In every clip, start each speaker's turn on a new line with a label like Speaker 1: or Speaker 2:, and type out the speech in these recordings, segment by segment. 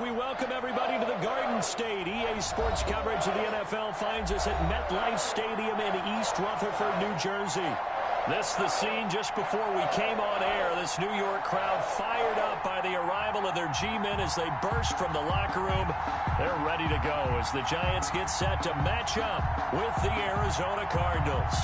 Speaker 1: We welcome everybody to the Garden State. EA Sports coverage of the NFL finds us at MetLife Stadium in East Rutherford, New Jersey. This is the scene just before we came on air. This New York crowd fired up by the arrival of their G-men as they burst from the locker room. They're ready to go as the Giants get set to match up with the Arizona Cardinals.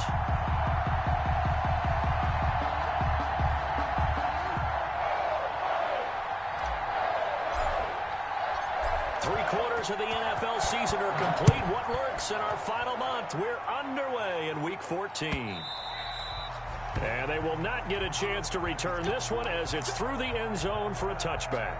Speaker 1: Three-quarters of the NFL season are complete. What lurks in our final month? We're underway in Week 14. And they will not get a chance to return this one as it's through the end zone for a touchback.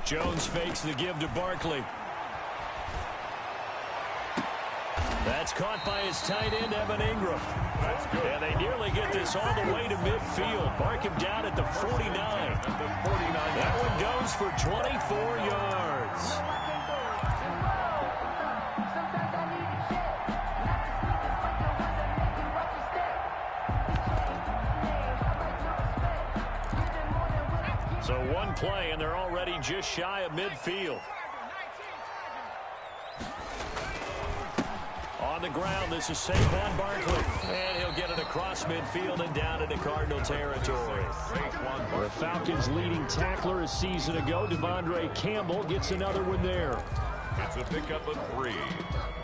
Speaker 1: Jones fakes the give to Barkley. That's caught by his tight end, Evan Ingram. That's good. And they nearly get this all the way to midfield. Mark him down at the 49. That one goes for 24 yards. So one play, and they're already just shy of midfield. On the ground, this is Saquon Barkley. And he'll get it across midfield and down into Cardinal territory. The Falcons' leading tackler a season ago, Devondre Campbell, gets another one there.
Speaker 2: It's a pickup of 3.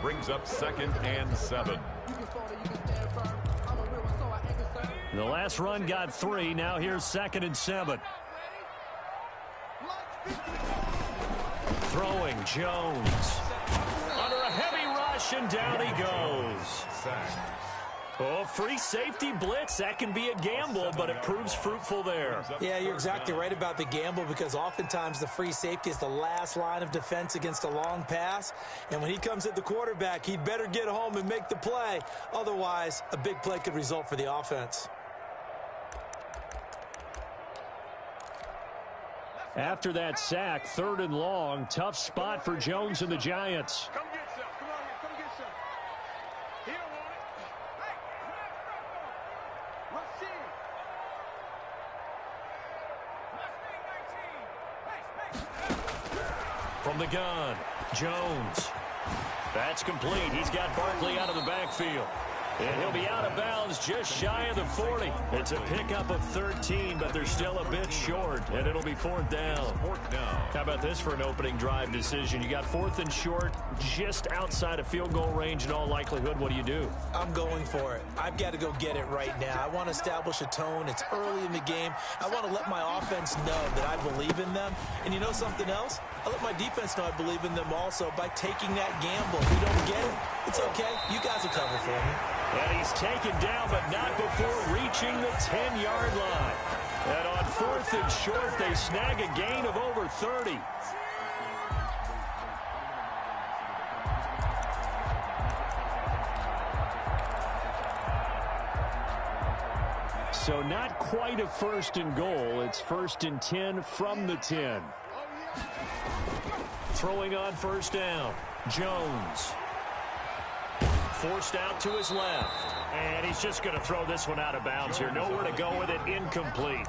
Speaker 2: Brings up 2nd and 7.
Speaker 1: The last run got 3. Now here's 2nd and 7. Throwing Jones. Under a heavy rush, and down he goes. Oh, free safety blitz. That can be a gamble, but it proves fruitful there.
Speaker 3: Yeah, you're exactly right about the gamble because oftentimes the free safety is the last line of defense against a long pass. And when he comes at the quarterback, he'd better get home and make the play. Otherwise, a big play could result for the offense.
Speaker 1: After that sack, 3rd and long, tough spot for Jones and the Giants.
Speaker 4: Come get some. Come on here. Come get some. He don't want it. Hey,
Speaker 1: From the gun, Jones. That's complete. He's got Barkley out of the backfield. And he'll be out of bounds just shy of the 40. It's a pickup of 13, but they're still a bit short, and it'll be 4th down. How about this for an opening drive decision? You got 4th and short, just outside of field goal range in all likelihood. What do?
Speaker 3: I'm going for it. I've got to go get it right now. I want to establish a tone. It's early in the game. I want to let my offense know that I believe in them. And you know something else? I let my defense know I believe in them also by taking that gamble. If we don't get it, it's okay. You guys will cover for me.
Speaker 1: And he's taken down, but not before reaching the 10-yard line. And on 4th and short, they snag a gain of over 30. So not quite a 1st and goal. It's 1st and 10 from the 10. Throwing on 1st down, Jones. Forced out to his left. And he's just going to throw this one out of bounds here. Nowhere to go with it. Incomplete.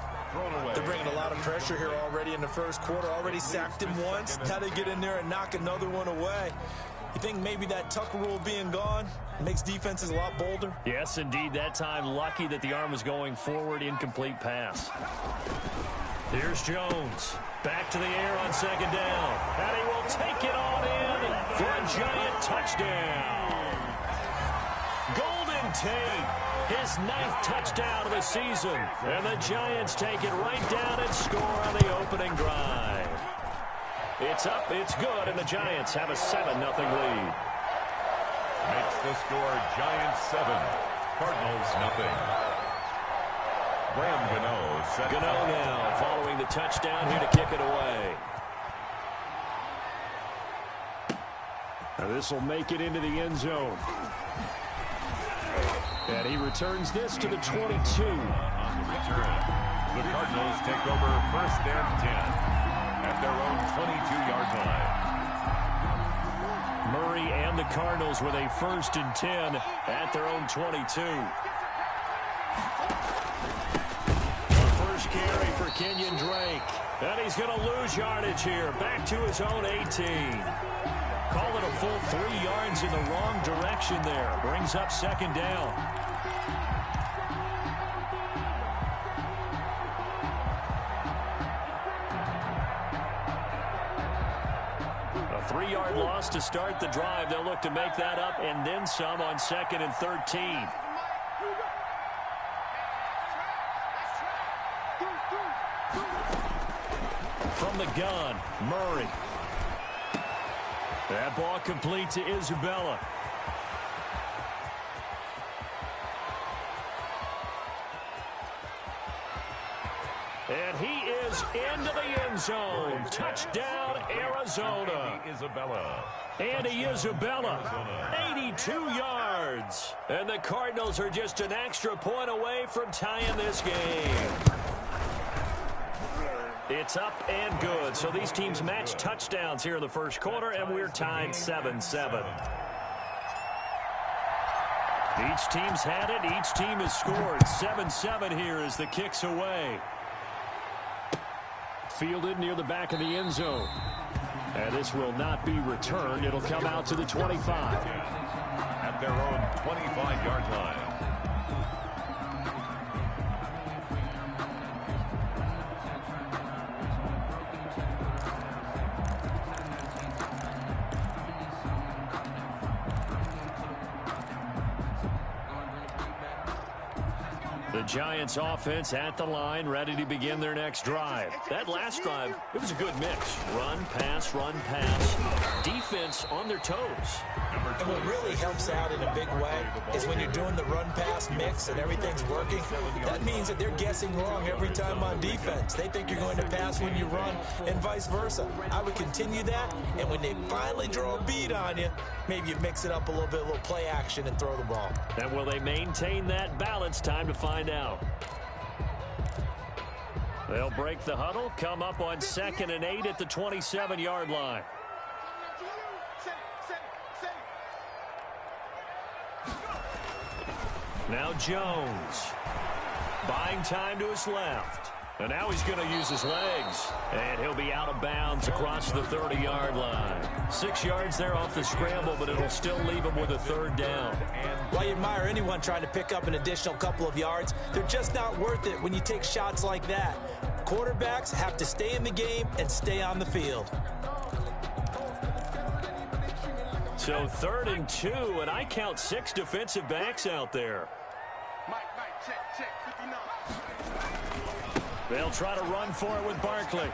Speaker 3: They're bringing a lot of pressure here already in the first quarter. Already sacked him once. Now they get in there and knock another one away. You think maybe that Tucker rule being gone makes defenses a lot bolder?
Speaker 1: Yes, indeed. That time, lucky that the arm was going forward. Incomplete pass. Here's Jones. Back to the air on 2nd down. And he will take it on in for a Giant touchdown. Golden Tate, his 9th touchdown of the season. And the Giants take it right down and score on the opening drive. It's up, it's good, and the Giants have a 7-0 lead.
Speaker 2: Makes the score Giants 7, Cardinals nothing. Graham Gano set.
Speaker 1: Gano now following the touchdown here to kick it away. Now this will make it into the end zone. And he returns this to the 22.
Speaker 2: On the return, the Cardinals take over 1st and 10 at their own 22-yard line.
Speaker 1: Murray and the Cardinals with a 1st and 10 at their own 22. The first carry for Kenyon Drake. And he's going to lose yardage here. Back to his own 18. Call it a full 3 yards in the wrong direction there. Brings up 2nd down. A 3-yard loss to start the drive. They'll look to make that up and then some on 2nd and 13. From the gun, Murray. That ball complete to Isabella. And he is into the end zone. Touchdown, Arizona. Andy Isabella, 82 yards. And the Cardinals are just an extra point away from tying this game. It's up and good. So these teams match touchdowns here in the first quarter, and we're tied 7-7. Each team's had it. Each team has scored. 7-7 here as the kick's away. Fielded near the back of the end zone. And this will not be returned. It'll come out to the 25.
Speaker 2: At their own 25-yard line.
Speaker 1: The Giants offense at the line, ready to begin their next drive. That last drive, it was a good mix. Run, pass, defense on their toes.
Speaker 3: And what really helps out in a big way is when you're doing the run-pass mix and everything's working, that means that they're guessing wrong every time on defense. They think you're going to pass when you run and vice versa. I would continue that, and when they finally draw a beat on you, maybe you mix it up a little play action and throw the ball.
Speaker 1: And will they maintain that balance? Time to find out. They'll break the huddle, come up on 2nd and 8 at the 27-yard line. Now Jones, buying time to his left. And now he's going to use his legs. And he'll be out of bounds across the 30-yard line. 6 yards there off the scramble, but it'll still leave him with a 3rd down.
Speaker 3: While you admire anyone trying to pick up an additional couple of yards, they're just not worth it when you take shots like that. Quarterbacks have to stay in the game and stay on the field.
Speaker 1: So 3rd and 2, and I count 6 defensive backs out there.
Speaker 4: Check, 59.
Speaker 1: They'll try to run for it with Barkley.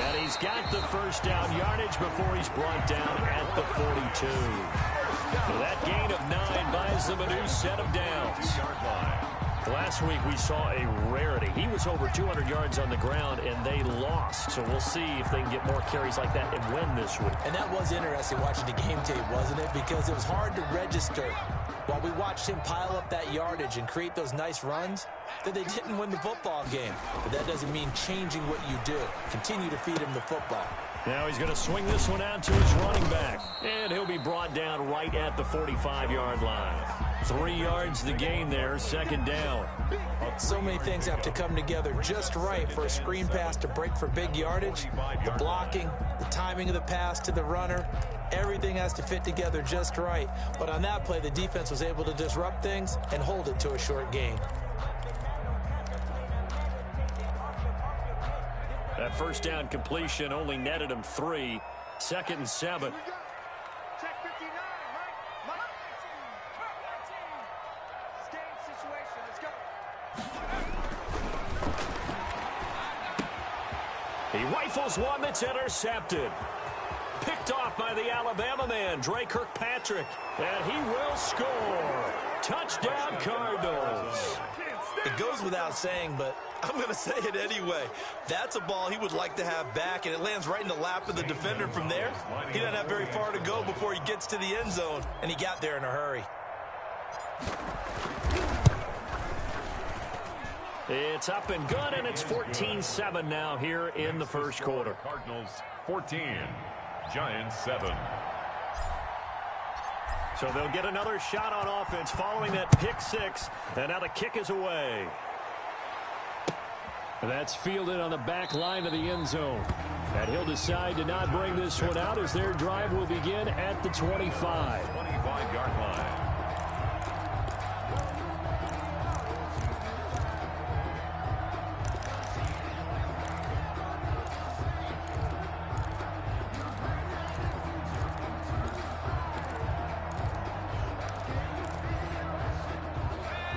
Speaker 1: And he's got the 1st down yardage before he's brought down at the 42. So that gain of 9 buys them a new set of downs. Last week we saw a rarity. He was over 200 yards on the ground, and they lost. So we'll see if they can get more carries like that and win this week.
Speaker 3: And that was interesting watching the game tape, wasn't it? Because it was hard to register while we watched him pile up that yardage and create those nice runs that they didn't win the football game. But that doesn't mean changing what you do. Continue to feed him the football.
Speaker 1: Now he's going to swing this one out to his running back. And he'll be brought down right at the 45-yard line. 3 yards the gain there, 2nd down.
Speaker 3: So many things have to come together just right for a screen pass to break for big yardage. The blocking, the timing of the pass to the runner, everything has to fit together just right. But on that play, the defense was able to disrupt things and hold it to a short gain.
Speaker 1: That 1st down completion only netted him 3. 2nd and 7.
Speaker 4: Check 59, Mike. It's game situation. Let's go.
Speaker 1: He rifles one that's intercepted. Picked off by the Alabama man, Dre Kirkpatrick. And he will score. Touchdown, Cardinals.
Speaker 3: It goes without saying, but I'm going to say it anyway. That's a ball he would like to have back, and it lands right in the lap of the defender from there. He doesn't have very far to go before he gets to the end zone, and he got there in a hurry.
Speaker 1: It's up and good, and it's 14-7 now here in the first quarter.
Speaker 2: Cardinals 14, Giants 7.
Speaker 1: So they'll get another shot on offense following that pick six, and now the kick is away. That's fielded on the back line of the end zone. And he'll decide to not bring this one out as their drive will begin at the 25.
Speaker 2: 25-yard line.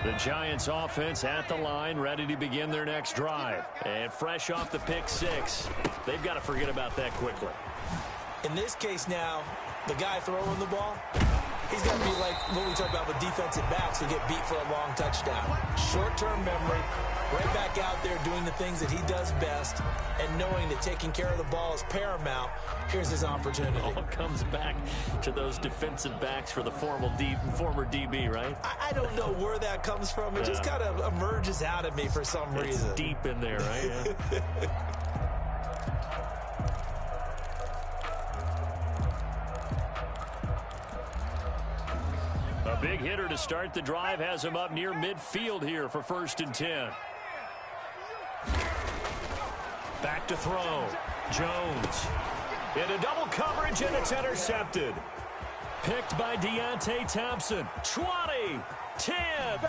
Speaker 1: The Giants offense at the line, ready to begin their next drive. And fresh off the pick six, they've got to forget about that quickly.
Speaker 3: In this case now, the guy throwing the ball, he's got to be like what we talk about with defensive backs who get beat for a long touchdown. Short-term memory, right back out there doing the things that he does best, and knowing that taking care of the ball is paramount. Here's his opportunity.
Speaker 1: All comes back to those defensive backs for the former DB, right?
Speaker 3: I don't know where that comes from. It just kind of emerges out of me for some reason.
Speaker 1: It's deep in there, right? Yeah. A big hitter to start the drive has him up near midfield here for 1st and 10. Back to throw. Jones. Into double coverage, and it's intercepted. Picked by Deontay Thompson. 20, 10,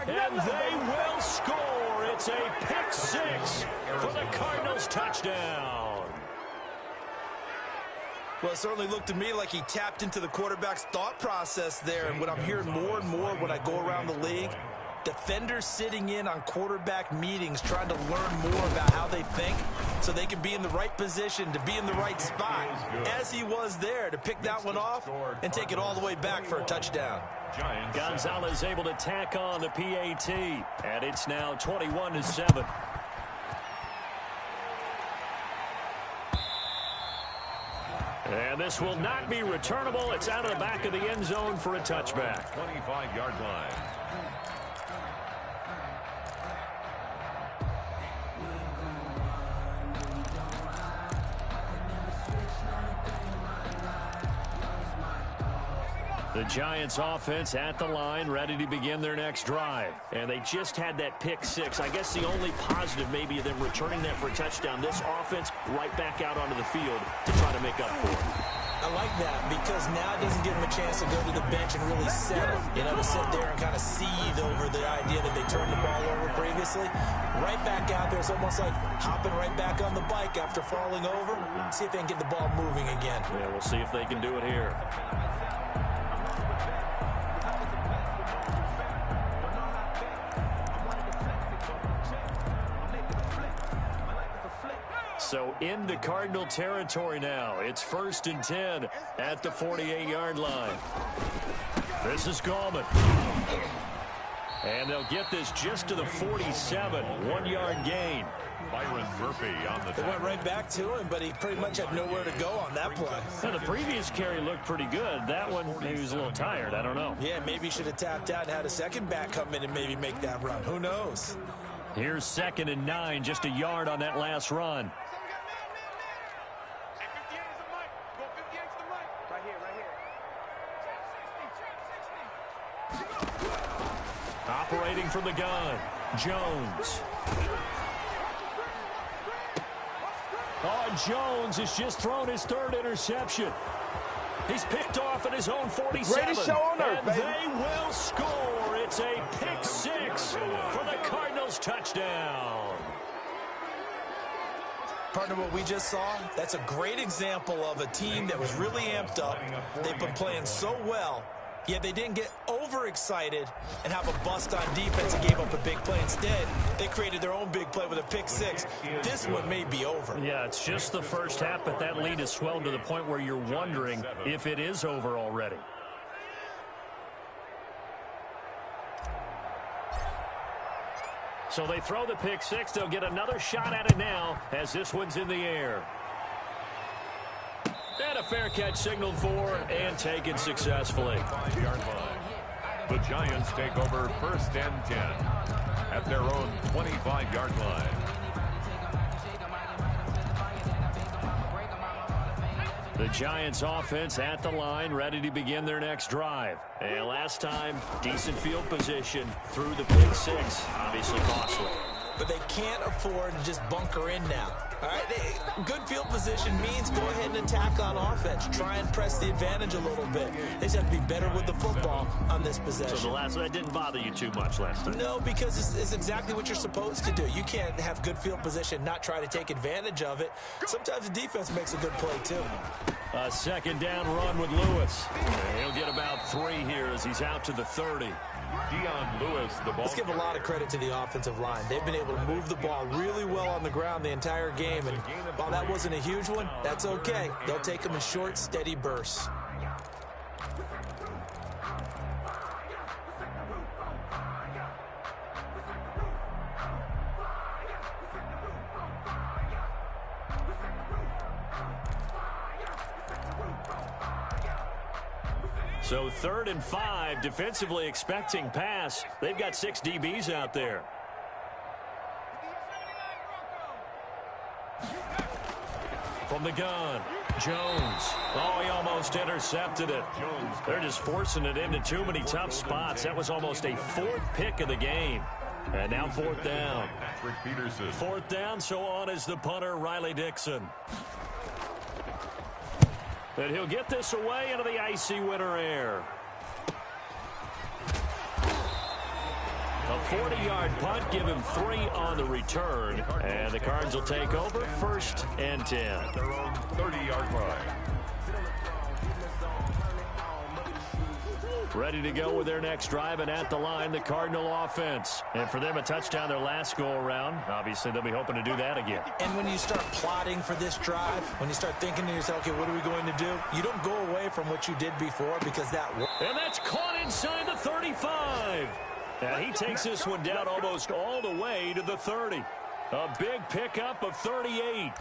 Speaker 1: and they will score. It's a pick six for the Cardinals touchdown.
Speaker 3: Well, it certainly looked to me like he tapped into the quarterback's thought process there. And what I'm hearing more and more when I go around the league, defenders sitting in on quarterback meetings trying to learn more about how they think so they can be in the right position to be in the right spot, as he was there to pick that one off and take it all the way back for a touchdown.
Speaker 1: Gonzalez able to tack on the PAT, and it's now 21-7. And this will not be returnable. It's out of the back of the end zone for a touchback.
Speaker 2: 25-yard line.
Speaker 1: The Giants offense at the line, ready to begin their next drive. And they just had that pick six. I guess the only positive maybe of them returning that for a touchdown. This offense right back out onto the field to try to make up for it.
Speaker 3: I like that because now it doesn't give them a chance to go to the bench and really settle. You know, to sit there and kind of seethe over the idea that they turned the ball over previously. Right back out there. It's almost like hopping right back on the bike after falling over. See if they can get the ball moving again.
Speaker 1: Yeah, we'll see if they can do it here. So into Cardinal territory now. It's 1st and 10 at the 48-yard line. This is Gallman. And they'll get this just to the 47. 1-yard gain.
Speaker 2: Byron Murphy on the
Speaker 3: They went right back to him, but he pretty much had nowhere to go on that play.
Speaker 1: Now, the previous carry looked pretty good. That one, he was a little tired. I don't know.
Speaker 3: Yeah, maybe he should have tapped out and had a second back come in and maybe make that run. Who knows?
Speaker 1: Here's 2nd and 9, just a yard on that last run. Operating from the gun, Jones. Oh, Jones has just thrown his 3rd interception. He's picked off at his own 47.
Speaker 4: Greatest show on earth,
Speaker 1: and
Speaker 4: baby.
Speaker 1: they will score. It's a pick six for the Cardinals touchdown.
Speaker 3: Partner, what we just saw, that's a great example of a team that was really amped up. They've been playing so well, yet they didn't get overexcited and have a bust on defense and gave up a big play. Instead, they created their own big play with a pick six. This one may be over.
Speaker 1: Yeah, it's just the first half, but that lead has swelled to the point where you're wondering if it is over already. So they throw the pick six. They'll get another shot at it now as this one's in the air. And a fair catch signaled for and taken successfully.
Speaker 2: 5-yard line. The Giants take over 1st and 10 at their own 25-yard line.
Speaker 1: The Giants offense at the line, ready to begin their next drive. And last time, decent field position through the pick six. Obviously costly.
Speaker 3: But they can't afford to just bunker in now. All right, good field position means go ahead and attack on offense. Try and press the advantage a little bit. They just have to be better with the football on this possession.
Speaker 1: So that didn't bother you too much last time?
Speaker 3: No, because it's exactly what you're supposed to do. You can't have good field position, not try to take advantage of it. Sometimes the defense makes a good play, too.
Speaker 1: A second down run with Lewis. He'll get about 3 here as he's out to the 30.
Speaker 2: Dion Lewis, the ball.
Speaker 3: Let's give a lot of credit to the offensive line. They've been able to move the ball really well on the ground the entire game. And while that wasn't a huge one, that's okay. They'll take them in short, steady bursts.
Speaker 1: So 3rd and 5, defensively expecting pass. They've got 6 DBs out there. From the gun, Jones. Oh, he almost intercepted it. They're just forcing it into too many tough spots. That was almost a 4th pick of the game. And now 4th down.
Speaker 2: Patrick Peterson.
Speaker 1: 4th down, so on is the punter, Riley Dixon. And he'll get this away into the icy winter air. A 40-yard punt, give him 3 on the return. And the Cards will take over 1st and 10.
Speaker 2: Their own 30-yard line.
Speaker 1: Ready to go with their next drive, and at the line, the Cardinal offense. And for them, a touchdown their last go-around. Obviously, they'll be hoping to do that again.
Speaker 3: And when you start plotting for this drive, when you start thinking to yourself, okay, what are we going to do? You don't go away from what you did before because that worked.
Speaker 1: And that's caught inside the 35. And he takes this one down almost all the way to the 30. A big pickup of 38.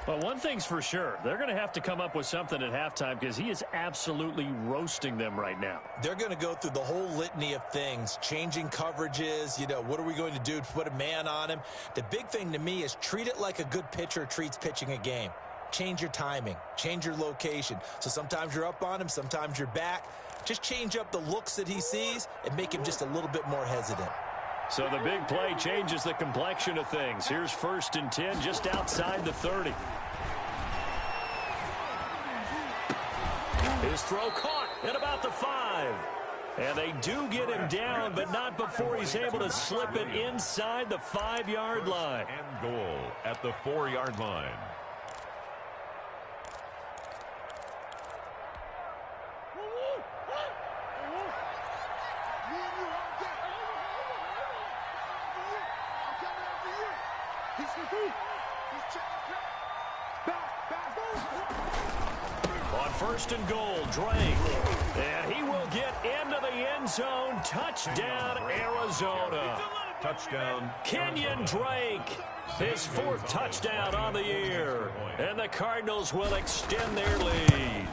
Speaker 1: Well, one thing's for sure. They're going to have to come up with something at halftime because he is absolutely roasting them right now.
Speaker 3: They're going to go through the whole litany of things, changing coverages, what are we going to do to put a man on him? The big thing to me is treat it like a good pitcher treats pitching a game. Change your timing, change your location. So sometimes you're up on him, sometimes you're back. Just change up the looks that he sees and make him just a little bit more hesitant.
Speaker 1: So the big play changes the complexion of things. Here's 1st and 10 just outside the 30. His throw caught at about the 5. And they do get him down, but not before he's able to slip it inside the 5-yard line.
Speaker 2: And goal at the 4-yard line.
Speaker 1: On 1st and goal, Drake. And he will get into the end zone. Touchdown, Arizona.
Speaker 2: Touchdown,
Speaker 1: Kenyon Drake. His 4th touchdown on the year. And the Cardinals will extend their lead.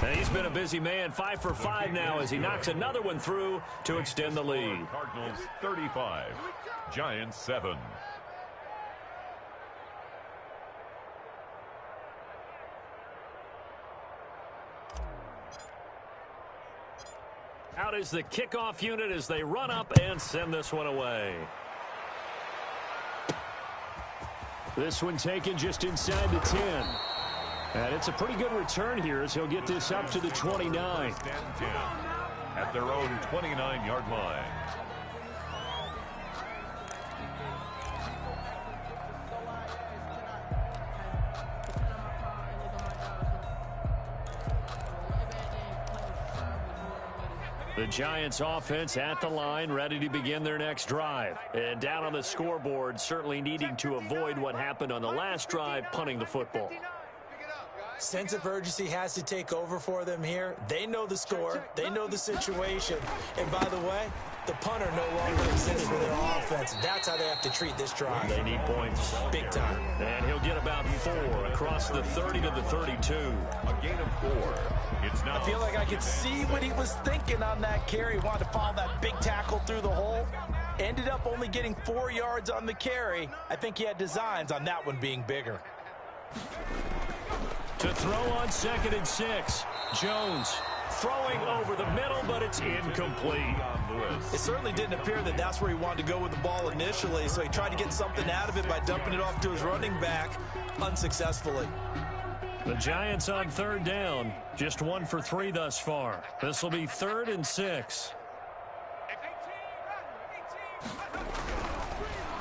Speaker 1: And he's been a busy man, 5 for 5 now as he knocks another one through to extend the lead.
Speaker 2: Cardinals 35, Giants 7.
Speaker 1: Out is the kickoff unit as they run up and send this one away. This one taken just inside the 10. And it's a pretty good return here as he'll get this up to the 29.
Speaker 2: At their own 29-yard line.
Speaker 1: The Giants offense at the line, ready to begin their next drive. And down on the scoreboard, certainly needing to avoid what happened on the last drive, punting the football.
Speaker 3: Sense of urgency has to take over for them here. They know the score. They know the situation. And by the way, the punter no longer exists for their offense. That's how they have to treat this drive.
Speaker 1: They need points.
Speaker 3: Big time.
Speaker 1: And he'll get about 4 across the 30 to the 32.
Speaker 2: A gain of 4. It's now
Speaker 5: I feel like I could see what he was thinking on that carry. Wanted to follow that big tackle through the hole. Ended up only getting 4 yards on the carry. I think he had designs on that one being bigger.
Speaker 1: To throw on 2nd and 6. Jones throwing over the middle, but it's incomplete.
Speaker 3: It certainly didn't appear that that's where he wanted to go with the ball initially, so he tried to get something out of it by dumping it off to his running back unsuccessfully.
Speaker 1: The Giants on 3rd down. Just 1 for 3 thus far. This will be 3rd and 6.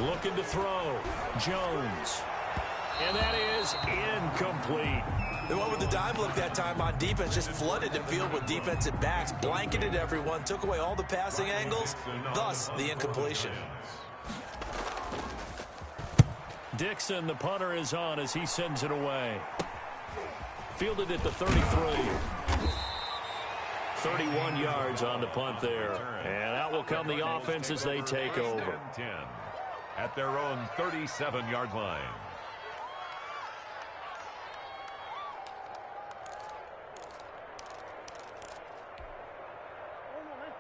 Speaker 1: Looking to throw. Jones. And that is incomplete.
Speaker 3: They went with the dive look that time on defense, just flooded the field with defensive backs, blanketed everyone, took away all the passing angles, thus the incompletion.
Speaker 1: Dixon, the punter, is on as he sends it away. Fielded at the 33. 31 yards on the punt there. And out will come the offense as they take over.
Speaker 2: 10 at their own 37-yard line.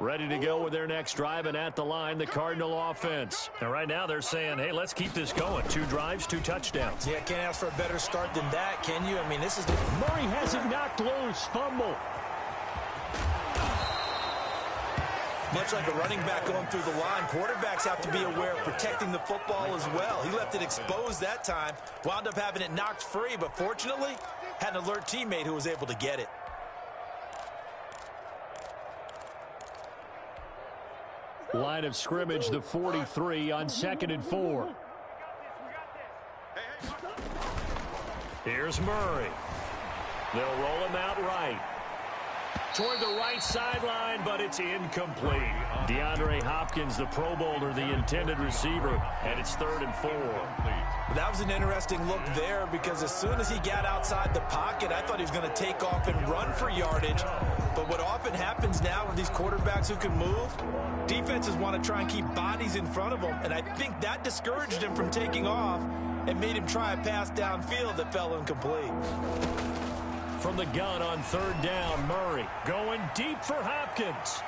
Speaker 1: Ready to go with their next drive, and at the line, the Cardinal offense. And right now they're saying, hey, let's keep this going. 2 drives, 2 touchdowns.
Speaker 3: Yeah, can't ask for a better start than that, can you? I mean, this is...
Speaker 1: Murray has it knocked loose. Fumble.
Speaker 3: Much like a running back going through the line, quarterbacks have to be aware of protecting the football as well. He left it exposed that time, wound up having it knocked free, but fortunately, had an alert teammate who was able to get it.
Speaker 1: Line of scrimmage, the 43 on 2nd and 4. Here's Murray. They'll roll him out right. Toward the right sideline, but it's incomplete. DeAndre Hopkins, the Pro Bowler, the intended receiver, and it's 3rd and 4.
Speaker 3: That was an interesting look there because as soon as he got outside the pocket, I thought he was going to take off and run for yardage. But what often happens now with these quarterbacks who can move, defenses want to try and keep bodies in front of them, and I think that discouraged him from taking off and made him try a pass downfield that fell incomplete.
Speaker 1: From the gun on 3rd down, Murray going deep for Hopkins.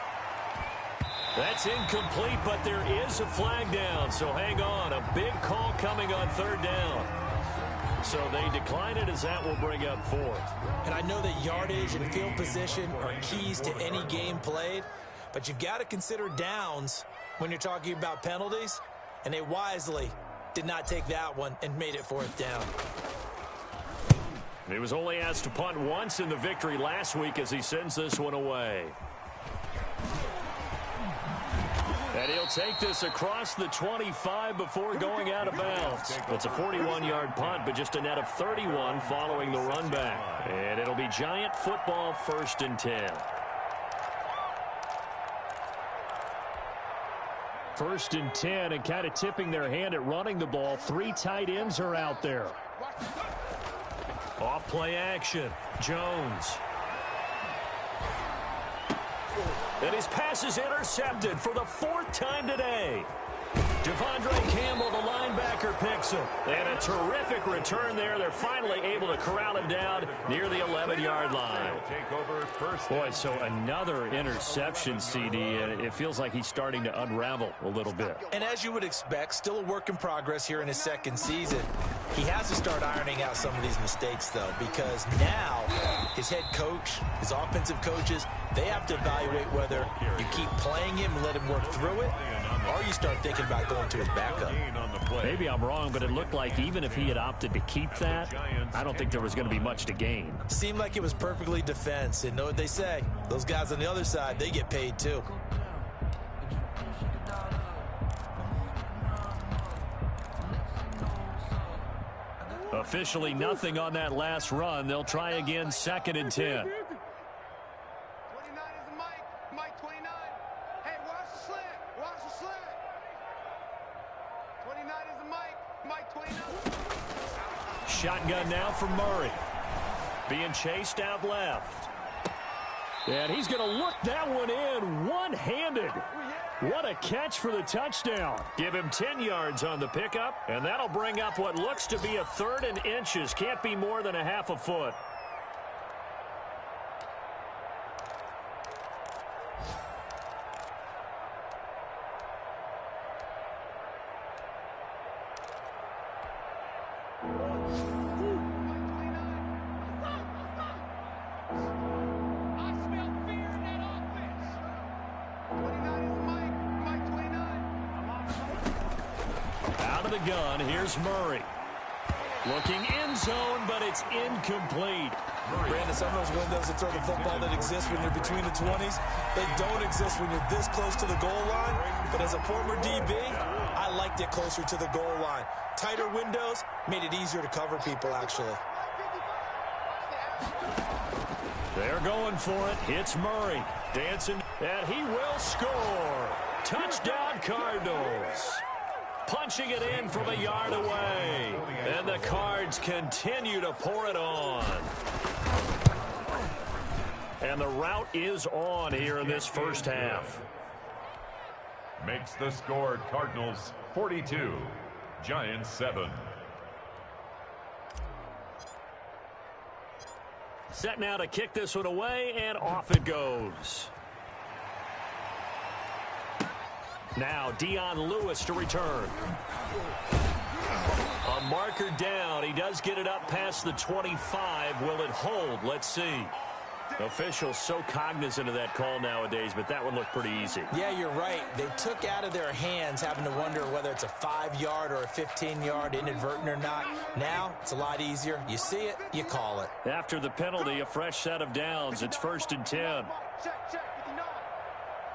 Speaker 1: That's incomplete, but there is a flag down, so hang on. A big call coming on 3rd down. So they decline it as that will bring up 4th.
Speaker 3: And I know that yardage and field position are keys to any game played, but you've got to consider downs when you're talking about penalties, and they wisely did not take that one and made it 4th down.
Speaker 1: He was only asked to punt once in the victory last week as he sends this one away. And he'll take this across the 25 before going out of bounds. It's a 41-yard punt, but just a net of 31 following the run back. And it'll be Giant football, 1st and 10. 1st and 10, and kind of tipping their hand at running the ball. 3 tight ends are out there. Off play action. Jones. And his pass is intercepted for the 4th time today. Devondre Campbell, the linebacker, picks him. And a terrific return there. They're finally able to corral him down near the 11-yard line.
Speaker 2: Take over 1st.
Speaker 1: Boy, so another interception, CD, and it feels like he's starting to unravel a little bit.
Speaker 3: And as you would expect, still a work in progress here in his 2nd season. He has to start ironing out some of these mistakes, though, because now his head coach, his offensive coaches, they have to evaluate whether you keep playing him and let him work through it, or you start thinking about going to his backup.
Speaker 1: Maybe I'm wrong, but it looked like even if he had opted to keep that, I don't think there was going to be much to gain.
Speaker 3: Seemed like it was perfectly defense, and know what they say. Those guys on the other side, they get paid too.
Speaker 1: Officially nothing on that last run. They'll try again, 2nd and 10.
Speaker 4: 29 is Mike. Mike 29. Hey, watch the slant. Watch the slant. 29 is Mike. Mike 29.
Speaker 1: Shotgun now for Murray. being chased out left. And he's going to look that one in one-handed. What a catch for the touchdown. Give him 10 yards on the pickup, and that'll bring up what looks to be a 3rd and inches. Can't be more than a half a foot. The gun. Here's Murray. Looking end zone, but it's incomplete.
Speaker 3: Brandon, some of those windows that throw the football that exist when you're between the 20s, they don't exist when you're this close to the goal line. But as a former DB, I liked it closer to the goal line. Tighter windows made it easier to cover people, actually.
Speaker 1: They're going for it. It's Murray. Dancing, and he will score. Touchdown, Cardinals. Punching it in from a yard away. And the Cards continue to pour it on. And the route is on here in this first half.
Speaker 2: Makes the score Cardinals 42, Giants 7.
Speaker 1: Set now to kick this one away, and off it goes. Now Dion Lewis to return. A marker down. He does get it up past the 25. Will it hold? Let's see. Officials so cognizant of that call nowadays, but that one looked pretty easy.
Speaker 3: Yeah, you're right. They took out of their hands having to wonder whether it's a 5-yard or a 15-yard, inadvertent or not. Now, it's a lot easier. You see it, you call it.
Speaker 1: After the penalty, a fresh set of downs. It's 1st and 10.
Speaker 4: Check, 59.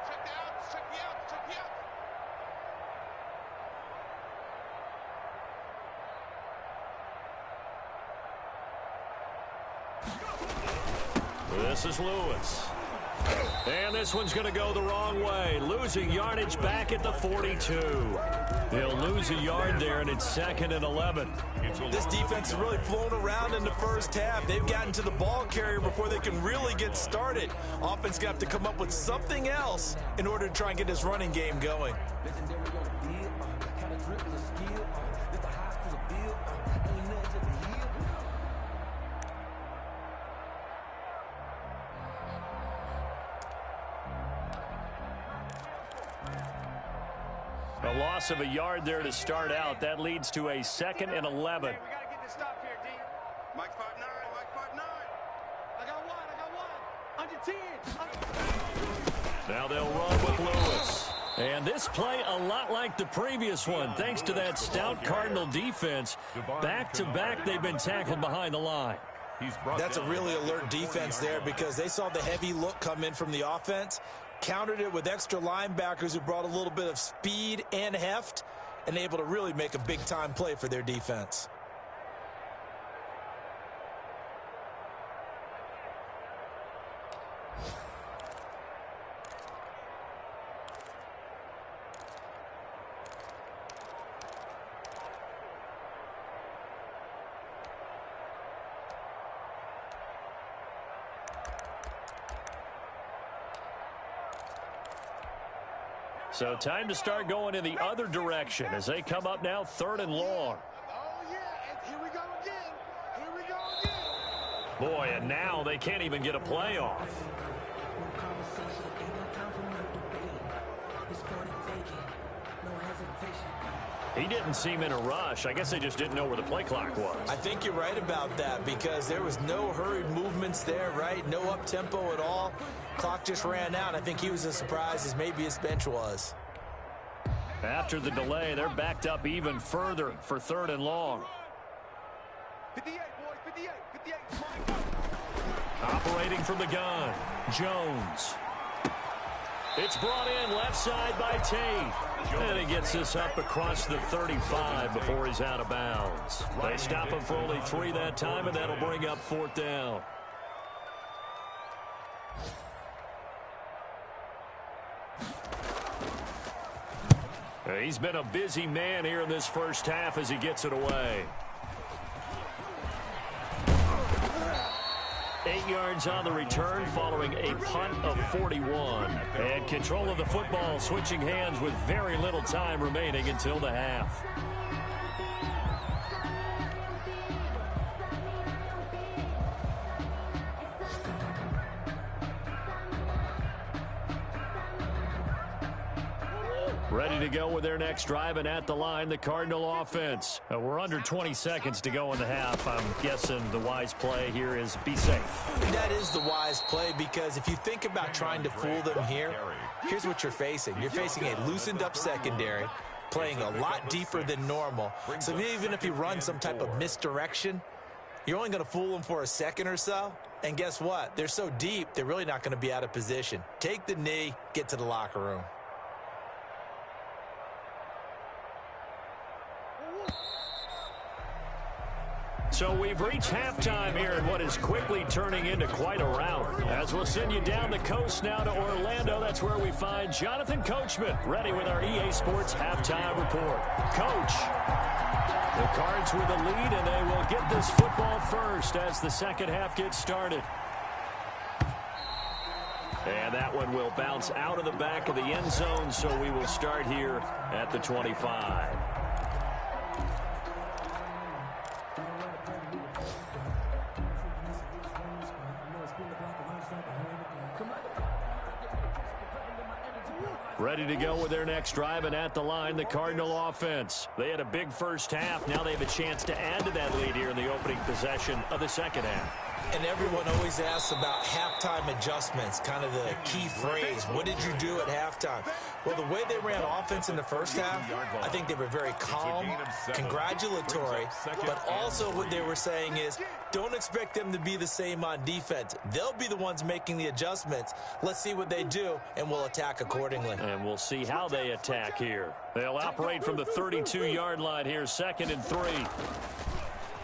Speaker 4: Check the outs, check the outs, check the outs.
Speaker 1: This is Lewis. And this one's going to go the wrong way. Losing yardage back at the 42. They'll lose a yard there, and it's 2nd and 11.
Speaker 3: This defense has really flown around in the first half. They've gotten to the ball carrier before they can really get started. Offense got to come up with something else in order to try and get this running game going.
Speaker 1: A loss of a yard there to start out. That leads to a 2nd and 11.
Speaker 4: We got to get this stop here, D. Mike 5'9", Mike 5'9". I got one. Under 10.
Speaker 1: Now they'll run with Lewis. And this play a lot like the previous one. Thanks to that stout Cardinal defense. Back-to-back, they've been tackled behind the line.
Speaker 3: That's a really alert defense there because they saw the heavy look come in from the offense, countered it with extra linebackers who brought a little bit of speed and heft, and able to really make a big-time play for their defense.
Speaker 1: So time to start going in the other direction as they come up now 3rd and long.
Speaker 4: Oh, yeah, and here we go again. Here we go again.
Speaker 1: Boy, and now they can't even get a play off. He didn't seem in a rush. I guess they just didn't know where the play clock was.
Speaker 3: I think you're right about that because there was no hurried movements there, right? No up-tempo at all. Clock just ran out. I think he was as surprised as maybe his bench was.
Speaker 1: After the delay, they're backed up even further for 3rd and long.
Speaker 4: 58, boys, 58, 58.
Speaker 1: Operating from the gun, Jones. It's brought in left side by Tate. And he gets this up across the 35 before he's out of bounds. They stop him for only 3 that time, and that'll bring up 4th down. He's been a busy man here in this first half as he gets it away. 8 yards on the return following a punt of 41. And control of the football switching hands with very little time remaining until the half. Ready to go with their next drive, and at the line, the Cardinal offense. We're under 20 seconds to go in the half. I'm guessing the wise play here is be safe.
Speaker 3: That is the wise play, because if you think about trying to fool them here, here's what you're facing. You're facing a loosened up secondary, playing a lot deeper than normal. So even if you run some type of misdirection, you're only going to fool them for a second or so. And guess what? They're so deep, they're really not going to be out of position. Take the knee, get to the locker room.
Speaker 1: So we've reached halftime here in what is quickly turning into quite a rout. As we'll send you down the coast now to Orlando, that's where we find Jonathan Coachman, ready with our EA Sports halftime report. Coach, the Cards with the lead, and they will get this football first as the second half gets started. And that one will bounce out of the back of the end zone, so we will start here at the 25. Ready to go with their next drive, and at the line, the Cardinal offense. They had a big first half. Now they have a chance to add to that lead here in the opening possession of the second half.
Speaker 3: And everyone always asks about halftime adjustments, kind of the key phrase. What did you do at halftime? Well, the way they ran offense in the first half, I think they were very calm, congratulatory, but also what they were saying is, don't expect them to be the same on defense. They'll be the ones making the adjustments. Let's see what they do, and we'll attack accordingly.
Speaker 1: And we'll see how they attack here. They'll operate from the 32-yard line here, 2nd and 3.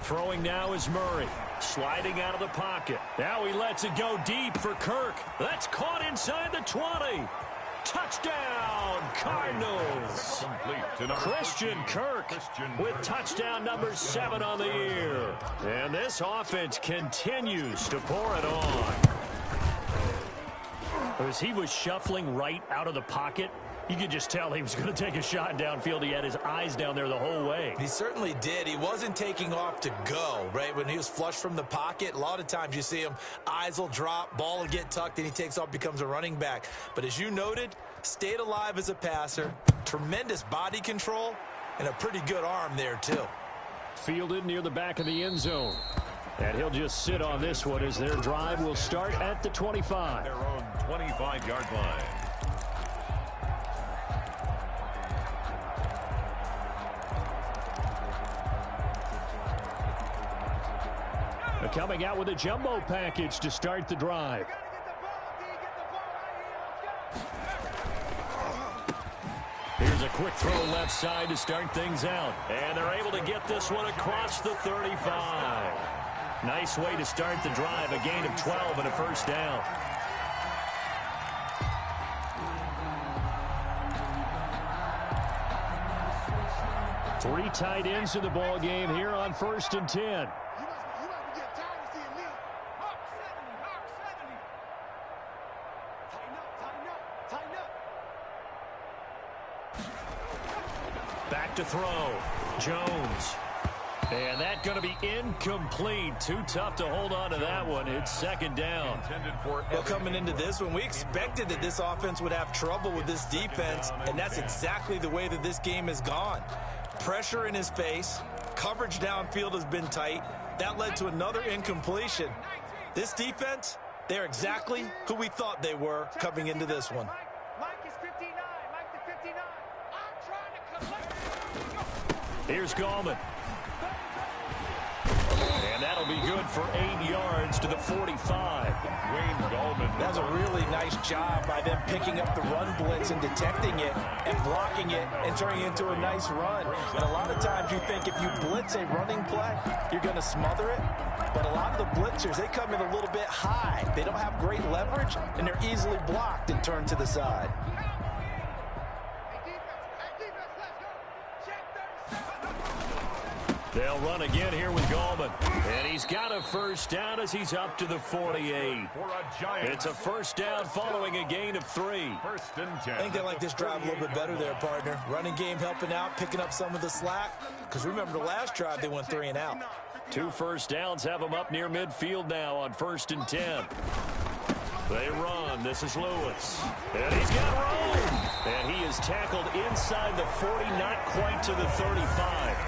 Speaker 1: Throwing now is Murray. Sliding out of the pocket. Now he lets it go deep for Kirk. That's caught inside the 20. Touchdown, Cardinals. Christian Kirk with touchdown number 7 on the year. And this offense continues to pour it on. As he was shuffling right out of the pocket, you could just tell he was going to take a shot downfield. He had his eyes down there the whole way.
Speaker 3: He certainly did. He wasn't taking off to go, right? When he was flush from the pocket, a lot of times you see him, eyes will drop, ball will get tucked, and he takes off, becomes a running back. But as you noted, stayed alive as a passer, tremendous body control, and a pretty good arm there, too.
Speaker 1: Fielded near the back of the end zone. And he'll just sit on this one as their drive will start at the 25.
Speaker 2: Their own 25-yard line.
Speaker 1: Coming out with a jumbo package to start the drive. Here's a quick throw left side to start things out. And they're able to get this one across the 35. Nice way to start the drive. A gain of 12 and a first down. Three tight ends in the ball game here on 1st and 10. Back to throw. Jones. And that going to be incomplete. Too tough to hold on to that one. It's 2nd down.
Speaker 3: Well, coming into this one, we expected that this offense would have trouble with this defense, and that's exactly the way that this game has gone. Pressure in his face. Coverage downfield has been tight. That led to another incompletion. This defense, they're exactly who we thought they were coming into this one.
Speaker 1: Here's Gallman. And that'll be good for 8 yards to the 45.
Speaker 2: Wayne Gallman.
Speaker 5: That's a really nice job by them picking up the run blitz and detecting it and blocking it and turning it into a nice run. And a lot of times you think if you blitz a running play, you're going to smother it. But a lot of the blitzers, they come in a little bit high. They don't have great leverage, and they're easily blocked and turned to the side.
Speaker 1: They'll run again here with Gallman. And he's got a first down as he's up to the 48. It's a first down following a gain of 3.
Speaker 2: First and 10.
Speaker 3: I think they like this drive a little bit better there, partner. Running game helping out, picking up some of the slack. Because remember, the last drive, they went 3 and out.
Speaker 1: 2 first downs have them up near midfield now on first and 10. They run. This is Lewis. And he's got room. And he is tackled inside the 40, not quite to the 35.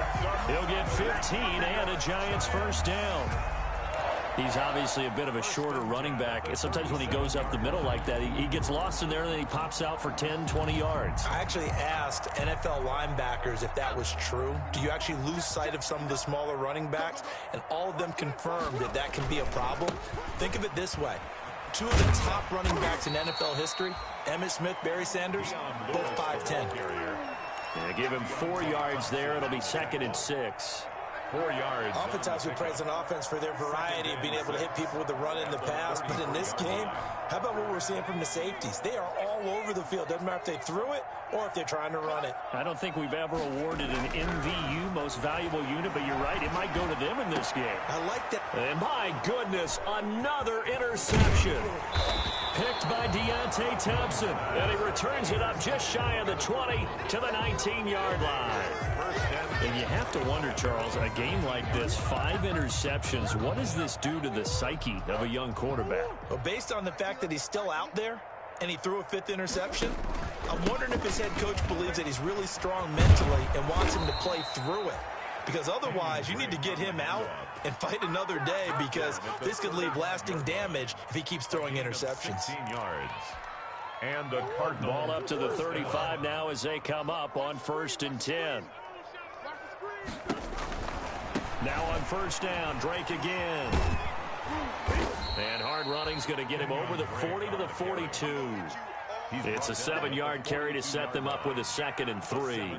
Speaker 1: He'll get 15 and a Giants first down. He's obviously a bit of a shorter running back. And sometimes when he goes up the middle like that, he gets lost in there and then he pops out for 10, 20 yards.
Speaker 3: I actually asked NFL linebackers if that was true. Do you actually lose sight of some of the smaller running backs? And all of them confirmed that that can be a problem. Think of it this way. 2 of the top running backs in NFL history, Emmitt Smith, Barry Sanders, both 5'10".
Speaker 1: Yeah, give him 4 yards there. It'll be 2nd and 6.
Speaker 2: 4 yards.
Speaker 3: Oftentimes we praise an offense for their variety of being able to hit people with the run in the pass. But in this game, how about what we're seeing from the safeties? They are all over the field. Doesn't matter if they threw it or if they're trying to run it.
Speaker 1: I don't think we've ever awarded an MVU, most valuable unit, but you're right. It might go to them in this game.
Speaker 3: I like that.
Speaker 1: And my goodness, another interception. Picked by Deontay Thompson. And he returns it up just shy of the 20 to the 19-yard line. And you have to wonder, Charles, a game like this, 5 interceptions, what does this do to the psyche of a young quarterback?
Speaker 3: Well, based on the fact that he's still out there and he threw a 5th interception, I'm wondering if his head coach believes that he's really strong mentally and wants him to play through it. Because otherwise, you need to get him out and fight another day because this could leave lasting damage if he keeps throwing interceptions.
Speaker 2: 16 yards. And the Cardinals.
Speaker 1: Ball up to the 35 now as they come up on 1st and 10. Now on first down, Drake again. And hard running's going to get him over the 40 to the 42. It's a 7-yard carry to set them up with a 2nd and 3.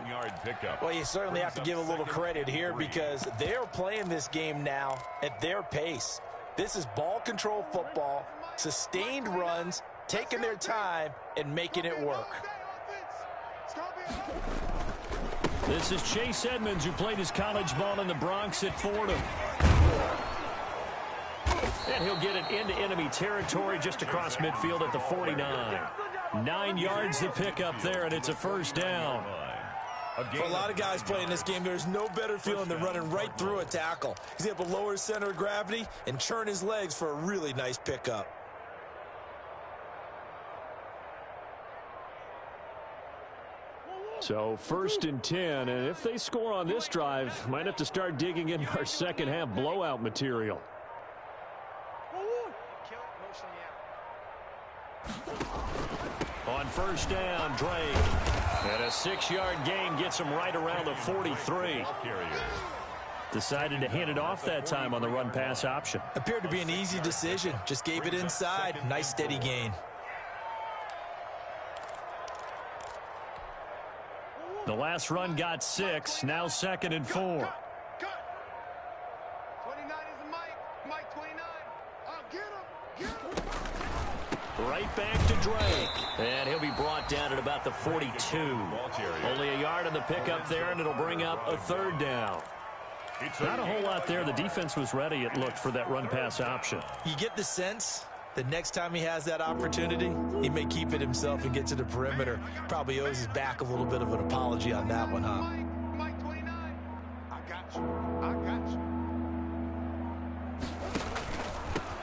Speaker 3: Well, you certainly have to give a little credit here because they're playing this game now at their pace. This is ball control football, sustained runs, taking their time and making it work.
Speaker 1: This is Chase Edmonds, who played his college ball in the Bronx at Fordham. And he'll get it into enemy territory just across midfield at the 49. 9 yards to pick up there, and it's a first down.
Speaker 3: For a lot of guys playing this game, there's no better feeling than running right through a tackle. He's able to lower his center of gravity and churn his legs for a really nice pickup.
Speaker 1: So 1st and 10, and if they score on this drive, might have to start digging into our second half blowout material. On first down, Drake. And a 6-yard gain gets him right around the 43. Decided to hand it off that time on the run-pass option.
Speaker 3: Appeared to be an easy decision. Just gave it inside. Nice steady gain.
Speaker 1: The last run got 6. Now 2nd and 4.
Speaker 4: 29 is Mike. Mike 29. Get him.
Speaker 1: Right back to Drake. And he'll be brought down at about the 42. Only a yard on the pickup there, and it'll bring up a 3rd down. Not a whole lot there. The defense was ready, it looked, for that run-pass option.
Speaker 3: You get the sense that next time he has that opportunity, he may keep it himself and get to the perimeter. Probably owes his back a little bit of an apology on that one, huh?
Speaker 4: Mike 29. I got you. I got you.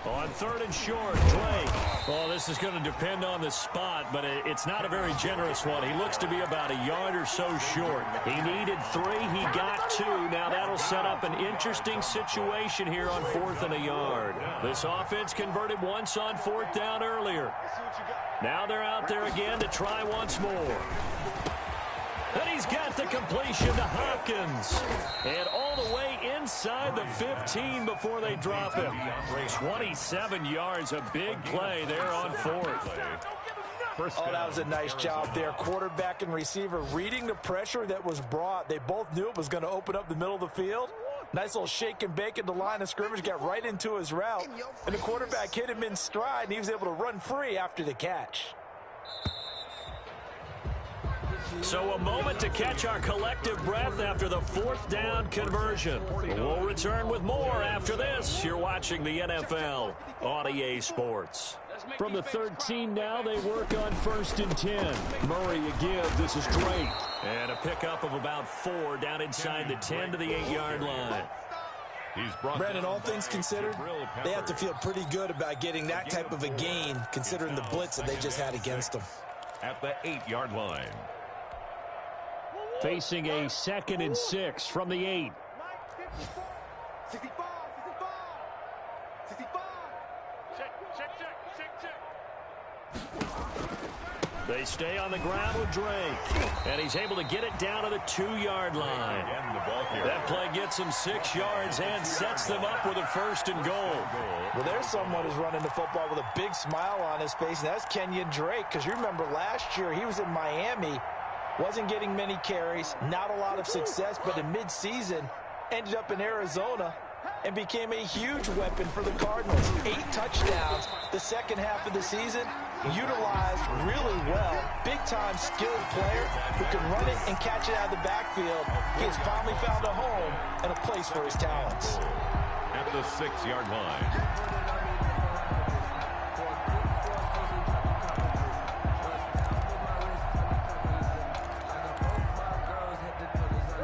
Speaker 1: On 3rd and short, Drake. Oh, this is going to depend on the spot, but it's not a very generous one. He looks to be about a yard or so short. He needed 3. He got 2. Now that'll set up an interesting situation here on 4th and a yard. This offense converted once on 4th down earlier. Now they're out there again to try once more. And he's got the completion to Hopkins. And all the way inside the 15 before they drop him. 27 yards, a big play there on 4th.
Speaker 5: Oh, that was a nice job there. Quarterback and receiver reading the pressure that was brought. They both knew it was going to open up the middle of the field. Nice little shake and bake at the line of scrimmage, got right into his route. And the quarterback hit him in stride, and he was able to run free after the catch.
Speaker 1: So a moment to catch our collective breath after the 4th down conversion. We'll return with more after this. You're watching the NFL on EA Sports.
Speaker 6: From the 13 now, they work on 1st and 10. Murray a give. This is Drake.
Speaker 1: And a pickup of about 4 down inside the 10 to the 8-yard line.
Speaker 3: Brandon, all things considered, they have to feel pretty good about getting that type of a gain, considering the blitz that they just had against them.
Speaker 2: At the 8-yard line.
Speaker 6: Facing a 2nd and 6 from the 8.
Speaker 4: 65.
Speaker 1: They stay on the ground with Drake. And he's able to get it down to the 2-yard line. That play gets him 6 yards and sets them up with a 1st and goal.
Speaker 5: Well, there's someone who's running the football with a big smile on his face, and that's Kenyon Drake. Because you remember last year he was in Miami, wasn't getting many carries, not a lot of success, but in midseason ended up in Arizona and became a huge weapon for the Cardinals. 8 touchdowns the second half of the season, utilized really well. Big-time skilled player who can run it and catch it out of the backfield. He has finally found a home and a place for his talents.
Speaker 2: At the 6-yard line.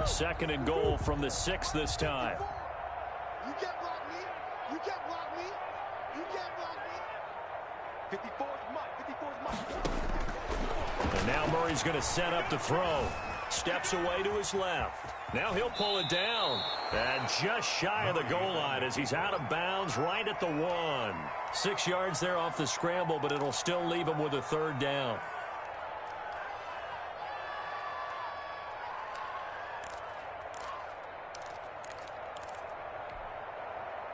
Speaker 1: 2nd and goal from the 6 this time.
Speaker 4: You can't block me. You can't block me. You can't block me. 54's mine.
Speaker 1: And now Murray's going to set up to throw. Steps away to his left. Now he'll pull it down. And just shy of the goal line as he's out of bounds right at the 1. 6 yards there off the scramble, but it'll still leave him with a 3rd down.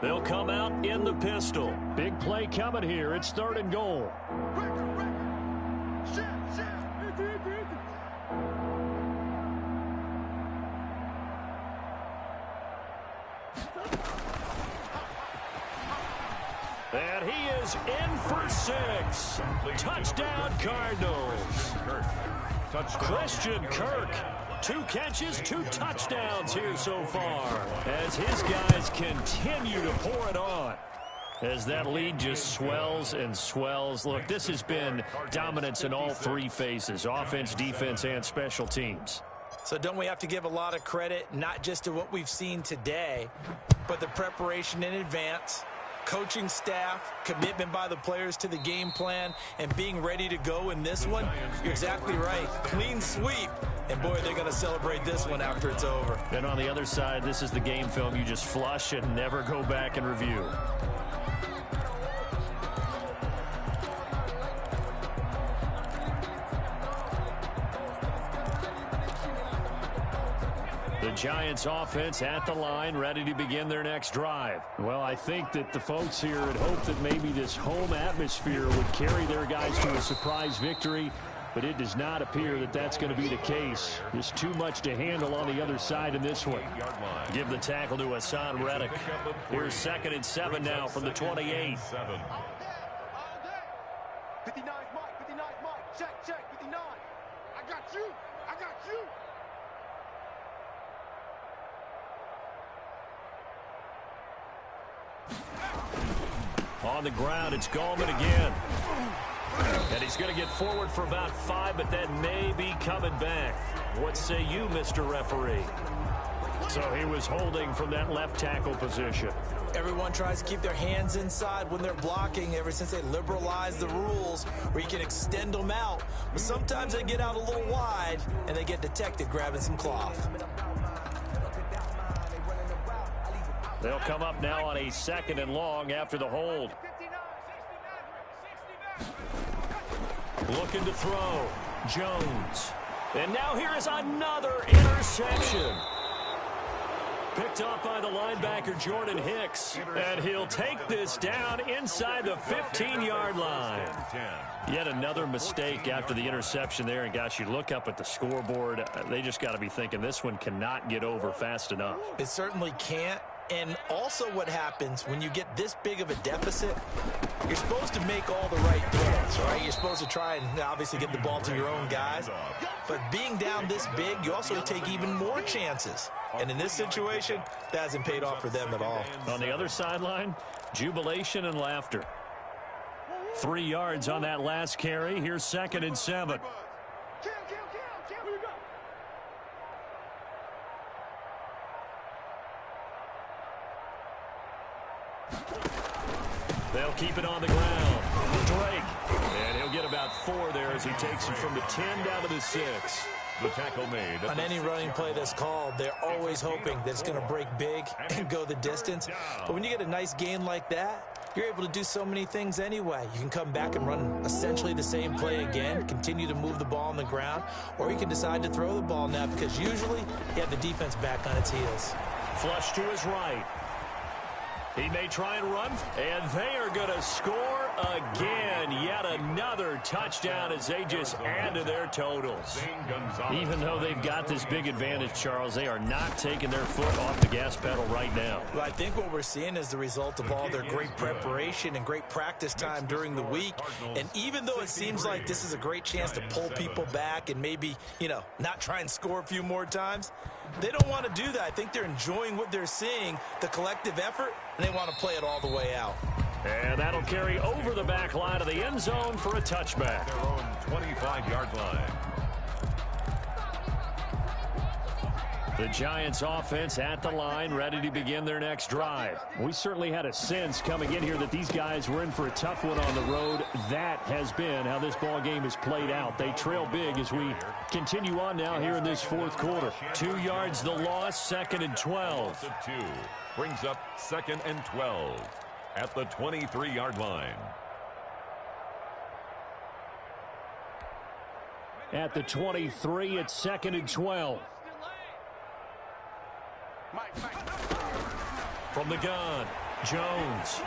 Speaker 1: They'll come out in the pistol.
Speaker 6: Big play coming here. It's 3rd and goal.
Speaker 1: And he is in for 6. Touchdown, Cardinals. Christian Kirk. 2 catches, 2 touchdowns here so far as his guys continue to pour it on. As that lead just swells and swells. Look, this has been dominance in all 3 phases, offense, defense, and special teams.
Speaker 3: So don't we have to give a lot of credit, not just to what we've seen today, but the preparation in advance, coaching staff, commitment by the players to the game plan, and being ready to go in this one? You're exactly right. Clean sweep. And, boy, they're going to celebrate this one after it's over.
Speaker 1: And on the other side, this is the game film you just flush and never go back and review. The Giants offense at the line, ready to begin their next drive.
Speaker 6: Well, I think that the folks here had hoped that maybe this home atmosphere would carry their guys to a surprise victory, but it does not appear that that's going to be the case. There's too much to handle on the other side in this one.
Speaker 1: Give the tackle to Hassan Reddick. Here's 2nd and 7 now from the 28.
Speaker 4: 59's Mike. 59's Mike. Check. 59. I got you.
Speaker 1: On the ground, it's Gallman again. And he's going to get forward for about 5, but that may be coming back. What say you, Mr. Referee? So he was holding from that left tackle position.
Speaker 3: Everyone tries to keep their hands inside when they're blocking ever since they liberalized the rules where you can extend them out. But sometimes they get out a little wide and they get detected grabbing some cloth.
Speaker 1: They'll come up now on a 2nd and long after the hold. Looking to throw. Jones. And now here is another interception. Picked up by the linebacker, Jordan Hicks. And he'll take this down inside the 15-yard line. Yet another mistake after the interception there. And, gosh, you look up at the scoreboard. They just got to be thinking this one cannot get over fast enough.
Speaker 3: It certainly can't. And also what happens when you get this big of a deficit, you're supposed to make all the right throws, right? You're supposed to try and obviously get the ball to your own guys. But being down this big, you also take even more chances. And in this situation, that hasn't paid off for them at all.
Speaker 1: On the other sideline, jubilation and laughter. 3 yards on that last carry. Here's 2nd and 7. They'll keep it on the ground. Drake. And he'll get about 4 there as he takes it from the 10 down to the 6.
Speaker 2: The tackle made.
Speaker 3: On any running play that's called, they're always hoping that it's going to break big and go the distance. But when you get a nice gain like that, you're able to do so many things anyway. You can come back and run essentially the same play again, continue to move the ball on the ground, or you can decide to throw the ball now because usually you have the defense back on its heels.
Speaker 1: Flush to his right. He may try and run, and they are going to score again. Yet another touchdown as they just add to their totals. Even though they've got this big advantage, Charles, they are not taking their foot off the gas pedal right now.
Speaker 3: Well, I think what we're seeing is the result of all their great preparation and great practice time during the week. And even though it seems like this is a great chance to pull people back and maybe, not try and score a few more times, they don't want to do that. I think they're enjoying what they're seeing, the collective effort, and they want to play it all the way out.
Speaker 1: And that'll carry over the back line of the end zone for a touchback.
Speaker 2: Their own 25-yard line.
Speaker 1: The Giants offense at the line, ready to begin their next drive.
Speaker 6: We certainly had a sense coming in here that these guys were in for a tough one on the road. That has been how this ball game has played out. They trail big as we continue on now here in this 4th quarter.
Speaker 1: 2 yards the loss, 2nd and 12.
Speaker 2: 2 brings up 2nd and 12 at the 23-yard line.
Speaker 6: At the 23, it's 2nd and 12.
Speaker 1: From the gun, Jones.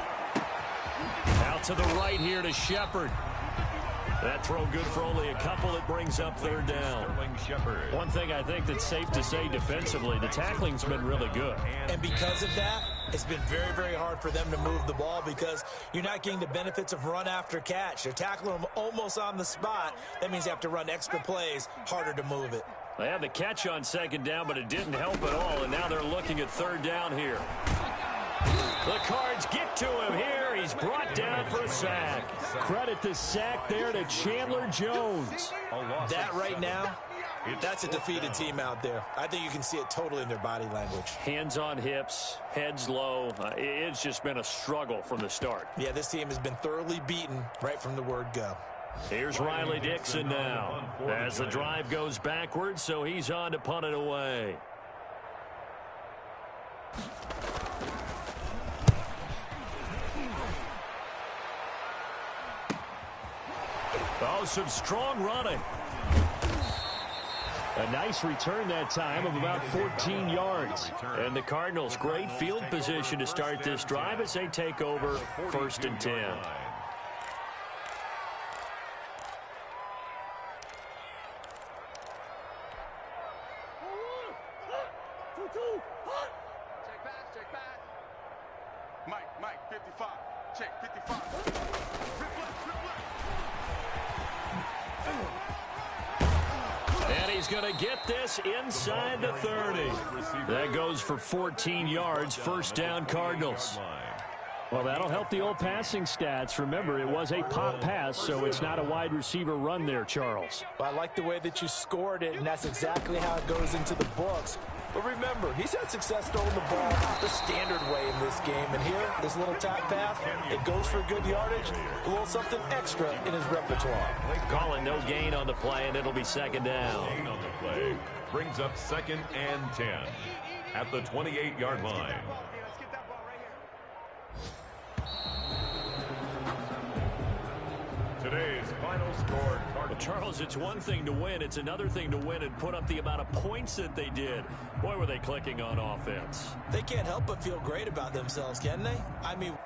Speaker 1: Out to the right here to Shepard. That throw good for only a couple. It brings up 3rd down. One thing I think that's safe to say defensively, the tackling's been really good.
Speaker 3: And because of that, it's been very, very hard for them to move the ball because you're not getting the benefits of run after catch. They're tackling them almost on the spot. That means you have to run extra plays, harder to move it.
Speaker 1: They had the catch on 2nd down, but it didn't help at all, and now they're looking at 3rd down here. The Cards get to him here. He's brought down for a sack.
Speaker 6: Credit the sack there to Chandler Jones.
Speaker 3: That right now, that's a defeated team out there. I think you can see it totally in their body language.
Speaker 1: Hands on hips, heads low. It's just been a struggle from the start.
Speaker 3: Yeah, this team has been thoroughly beaten right from the word go.
Speaker 1: Here's Riley Dixon now as the drive goes backwards, so he's on to punt it away. Oh, some strong running.
Speaker 6: A nice return that time of about 14 yards.
Speaker 1: And the Cardinals, great field position to start this drive as they take over 1st and 10.
Speaker 4: Check back. Mike, 55. Check, 55.
Speaker 1: And he's going to get this inside the 30. That goes for 14 yards, 1st down Cardinals.
Speaker 6: Well, that'll help the old passing stats. Remember, it was a pop pass, so it's not a wide receiver run there, Charles.
Speaker 3: Well, I like the way that you scored it, and that's exactly how it goes into the books. But remember, he's had success throwing the ball the standard way in this game. And here, this little top pass, it goes for good yardage, a little something extra in his repertoire.
Speaker 1: Calling no gain on the play, and it'll be 2nd down.
Speaker 2: Gain on the play brings up 2nd and 10 at the 28-yard line. Today's final score.
Speaker 1: But Charles, it's one thing to win. It's another thing to win and put up the amount of points that they did. Boy, were they clicking on offense.
Speaker 3: They can't help but feel great about themselves, can they? I mean...